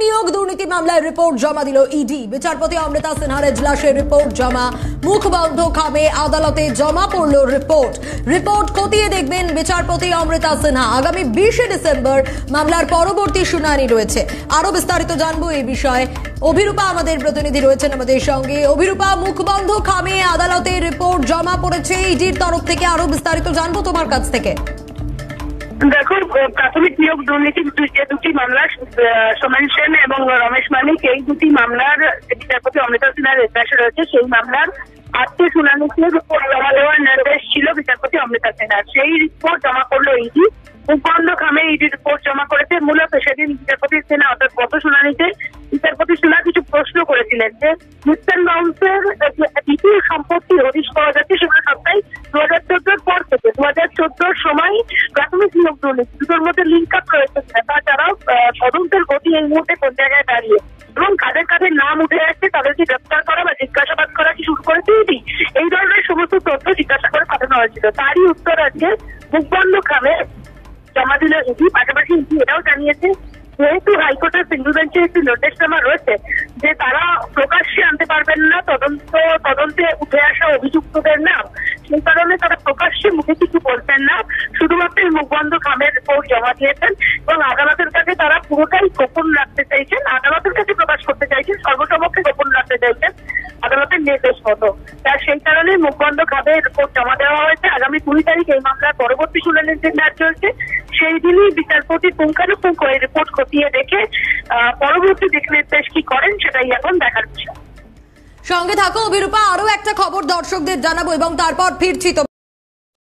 নিয়োগ দুর্নীতি মামলায় রিপোর্ট জমা দিল ইডি। বিচারপতি অমৃতা সিনহার এজলাসে রিপোর্ট জমা। মুখবন্ধ খামে আদালতে জমা পড়ল রিপোর্ট খতিয়ে দেখবেন বিচারপতি অমৃতা সিনহা। আগামী 20 ডিসেম্বর মামলার পরবর্তী শুনানি রয়েছে। আরো বিস্তারিত জানবো এই বিষয়ে। অভিরূপা আমাদের প্রতিনিধি রয়েছেন আমাদের সঙ্গে। অভিরূপা, মুখবন্ধ খামে আদালতে রিপোর্ট জমা পড়েছে ইডির তরফ থেকে, আরো বিস্তারিত জানবো তোমার কাছ থেকে। দেখো, প্রাথমিক নিয়োগ দুর্নীতি যে দুটি মামলা, সোমেন সেন এবং রমেশ মানিক, এই দুটি মামলার বিচারপতি অমৃতা সিনহার এজলাসে রয়েছে। সেই মামলার আজকে শুনানিতে রিপোর্ট জমা দেওয়ার নির্দেশ ছিল বিচারপতি অমৃতা সিনহার। সেই রিপোর্ট জমা করলো ইডি। মুখবন্ধ খামে ইডি রিপোর্ট জমা করেছে। মূলত সেদিন বিচারপতি সিনহা, অর্থাৎ গত শুনানিতে বিচারপতি সিনহা কিছু প্রশ্ন করেছিলেন যে মিস্টার বাউন্সের দ্বিতীয় সম্পত্তি হদিশ করা যাচ্ছে, সেগুলো সবটাই 2014 পর থেকে 2014 সময় প্রাথমিক নিয়োগ দুর্নীতি দুটোর মধ্যে লিঙ্ক আপ রয়েছে। তাছাড়াও তদন্তের গতি এই মুহূর্তে কোন জায়গায় দাঁড়িয়ে এবং কাদের কাদের নাম উঠে আসছে, তাদেরকে গ্রেপ্তার করা বা জিজ্ঞাসাবাদ করা কি শুরু করেছে ইডি, এই ধরনের সমস্ত তথ্য জিজ্ঞাসা করে পাঠানো হয়েছিল। তারই উত্তর আজকে মুখবন্ধ খামে জমা দিল ইডি। পাশাপাশি ইডি এটাও জানিয়েছে, যেহেতু হাইকোর্টের সিঙ্গল বেঞ্চে একটি নির্দেশনামা রয়েছে যে তারা প্রকাশ্যে আনতে পারবেন না তদন্তে উঠে আসা অভিযুক্তদের নাম, সেই কারণে তারা প্রকাশ্যে মুখে কিছু বলছেন না, শুধুমাত্র মুখবন্ধ খামের রিপোর্ট জমা দিয়েছেন এবং আদালতের কাছে তারা পুরোটাই গোপন রাখতে চাইছেন, আদালতের কাছে প্রকাশ করতে চাইছেন, সর্বসমক্ষে গোপন রাখতে চাইছেন আদালতের নির্দেশ মতো। তার সেই কারণে মুখবন্ধ খামের রিপোর্ট জমা দেওয়া হয়েছে। আগামী 20 তারিখ এই মামলার পরবর্তী শুনানির দিন ধার্য হয়েছে। সেই দিনই বিচারপতি পুঙ্খানুপুঙ্খ এই রিপোর্ট খতিয়ে দেখে পরবর্তী দিক নির্দেশ কি করেন সেটাই এখন দেখার বিষয়। সঙ্গে থাকো অভিরূপা, আরো একটা খবর দর্শকদের জানাবো এবং তারপর ফিরছি।